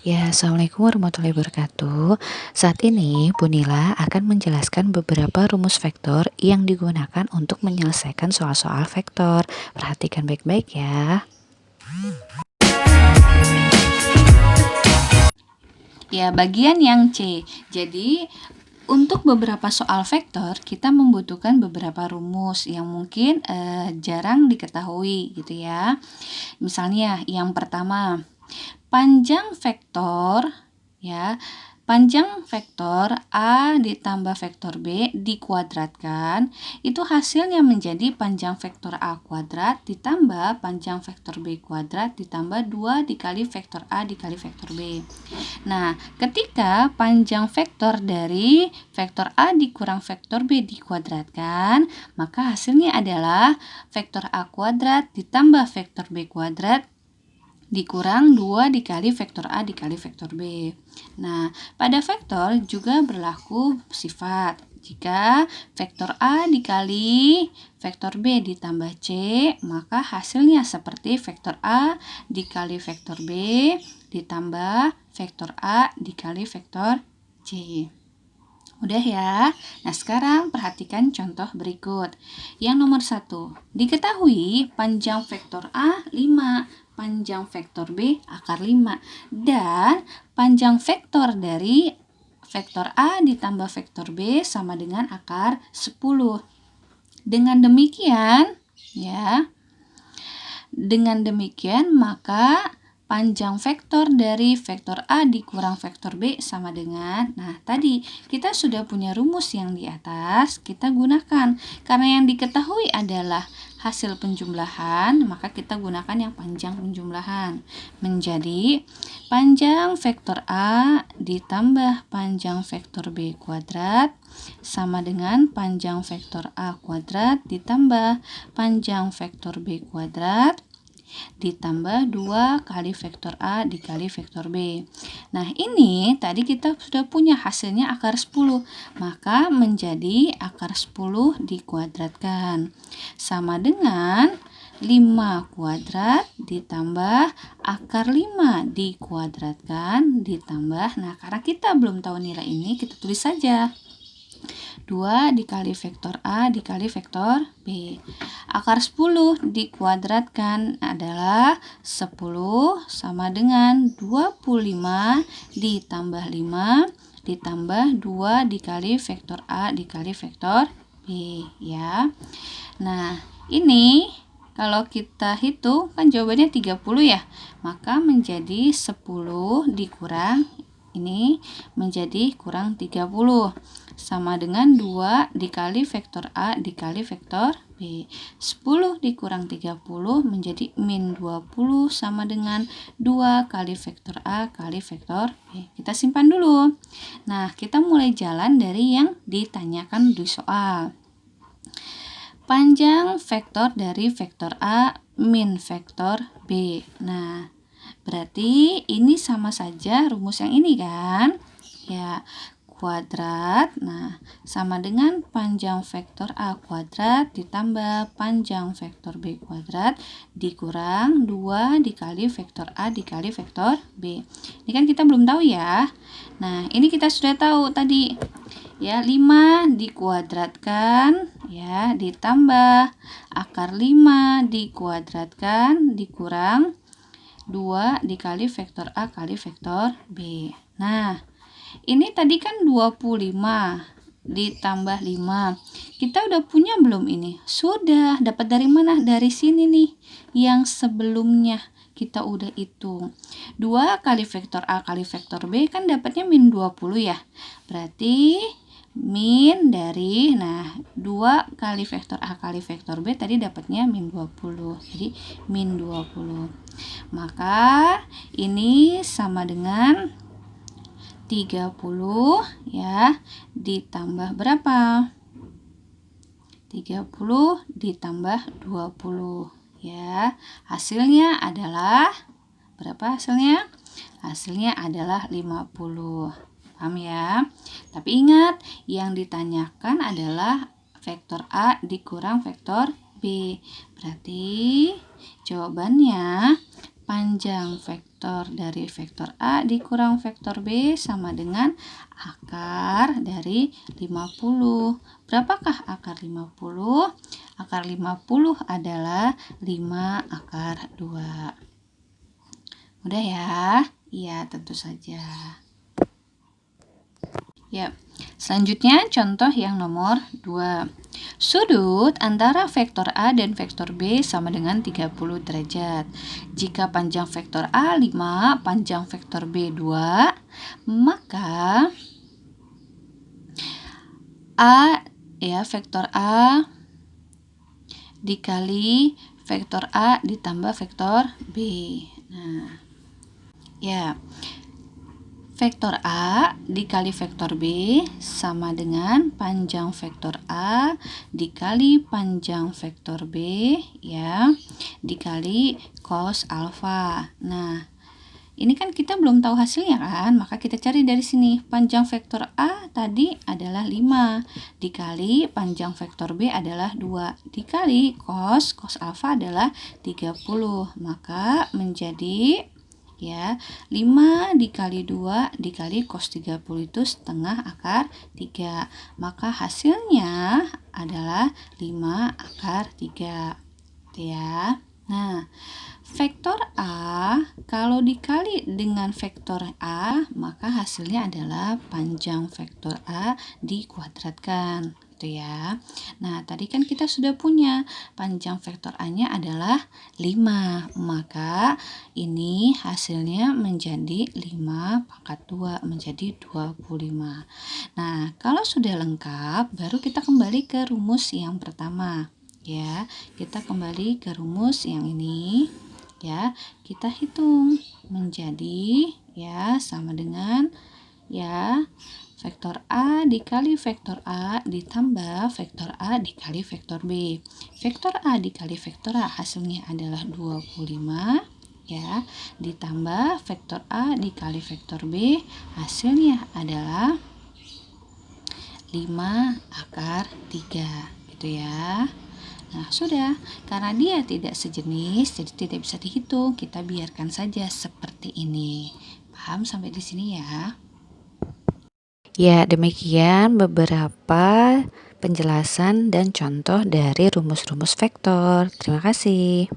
Ya, Assalamualaikum warahmatullahi wabarakatuh. Saat ini, Bu Nila akan menjelaskan beberapa rumus vektor yang digunakan untuk menyelesaikan soal-soal vektor. Perhatikan baik-baik ya. Ya, bagian yang C. Jadi, untuk beberapa soal vektor, kita membutuhkan beberapa rumus yang mungkin jarang diketahui gitu ya. Misalnya, yang pertama, panjang vektor ya. Panjang vektor A ditambah vektor B dikuadratkan, itu hasilnya menjadi panjang vektor A kuadrat ditambah panjang vektor B kuadrat ditambah 2 dikali vektor A dikali vektor B. Nah, ketika panjang vektor dari vektor A dikurang vektor B dikuadratkan, maka hasilnya adalah vektor A kuadrat ditambah vektor B kuadrat dikurang 2 dikali vektor A dikali vektor B. Nah, pada vektor juga berlaku sifat. Jika vektor A dikali vektor B ditambah C, maka hasilnya seperti vektor A dikali vektor B ditambah vektor A dikali vektor C. Udah ya. Nah, sekarang perhatikan contoh berikut. Yang nomor 1. Diketahui panjang vektor A 5, panjang vektor B akar 5, dan panjang vektor dari vektor A ditambah vektor B sama dengan akar 10. Dengan demikian, maka panjang vektor dari vektor A dikurang vektor B sama dengan, nah tadi kita sudah punya rumus yang di atas, kita gunakan. Karena yang diketahui adalah hasil penjumlahan, maka kita gunakan yang panjang penjumlahan. Menjadi panjang vektor A ditambah panjang vektor B kuadrat sama dengan panjang vektor A kuadrat ditambah panjang vektor B kuadrat ditambah 2 kali vektor A dikali vektor B. Nah, ini tadi kita sudah punya hasilnya akar 10. Maka menjadi akar 10 dikuadratkan. Sama dengan 5 kuadrat ditambah akar 5 dikuadratkan ditambah, nah karena kita belum tahu nilai ini, kita tulis saja 2 dikali vektor A dikali vektor B. Akar 10 dikuadratkan adalah 10 sama dengan 25 ditambah 5 ditambah 2 dikali vektor A dikali vektor B ya. Nah, ini kalau kita hitung kan jawabannya 30 ya. Maka menjadi 10 dikurang ini menjadi kurang 30 sama dengan 2 dikali vektor A dikali vektor B. 10 dikurang 30 menjadi min 20 sama dengan 2 kali vektor A kali vektor B. Kita simpan dulu. Nah, kita mulai jalan dari yang ditanyakan di soal. Panjang vektor dari vektor A min vektor B. Nah, berarti ini sama saja rumus yang ini kan? Ya, kuadrat. Nah, sama dengan panjang vektor A kuadrat ditambah panjang vektor B kuadrat dikurang 2 dikali vektor A dikali vektor B. Ini kan kita belum tahu ya. Nah, ini kita sudah tahu tadi. Ya, 5 dikuadratkan ya ditambah akar 5 dikuadratkan dikurang 2 dikali vektor A kali vektor B. Nah, ini tadi kan 25 ditambah 5. Kita udah punya belum ini? Sudah. Dapat dari mana? Dari sini nih. Yang sebelumnya kita udah hitung. 2 kali vektor A kali vektor B kan dapatnya min 20 ya. Berarti min dari, nah 2 kali vektor A kali vektor B tadi dapatnya min 20. Jadi min 20. Maka ini sama dengan 30 ya ditambah berapa? 30 ditambah 20 ya. Hasilnya adalah berapa hasilnya? Hasilnya adalah 50. Paham ya? Tapi ingat, yang ditanyakan adalah vektor A dikurang vektor B. Berarti jawabannya panjang vektor dari vektor A dikurang vektor B sama dengan akar dari 50. Berapakah akar 50? Akar 50 adalah 5 akar 2. Mudah ya? Iya, tentu saja. Ya, selanjutnya contoh yang nomor 2. Sudut antara vektor A dan vektor B sama dengan 30 derajat. Jika panjang vektor A 5, panjang vektor B 2, maka vektor A dikali vektor A ditambah vektor B. Nah, ya. Vektor A dikali vektor B sama dengan panjang vektor A dikali panjang vektor B ya, dikali cos alfa. Nah, ini kan kita belum tahu hasilnya kan, maka kita cari dari sini. Panjang vektor A tadi adalah 5 dikali panjang vektor B adalah 2 dikali cos alfa adalah 30, maka menjadi 5 dikali 2 dikali cos 30 itu setengah akar 3. Maka hasilnya adalah 5 akar 3. Ya. Nah, vektor A kalau dikali dengan vektor A, maka hasilnya adalah panjang vektor A dikuadratkan. Gitu ya. Nah, tadi kan kita sudah punya panjang vektor A-nya adalah 5. Maka ini hasilnya menjadi 5 pangkat 2 menjadi 25. Nah, kalau sudah lengkap, baru kita kembali ke rumus yang pertama. Ya, kita kembali ke rumus yang ini. Ya, kita hitung menjadi sama dengan vektor A dikali vektor A ditambah vektor A dikali vektor B. Vektor A dikali vektor A hasilnya adalah 25 ditambah vektor A dikali vektor B hasilnya adalah 5 akar 3 gitu ya. Nah, sudah, karena dia tidak sejenis jadi tidak bisa dihitung, kita biarkan saja seperti ini. Paham sampai di sini ya? Ya, demikian beberapa penjelasan dan contoh dari rumus-rumus vektor. Terima kasih.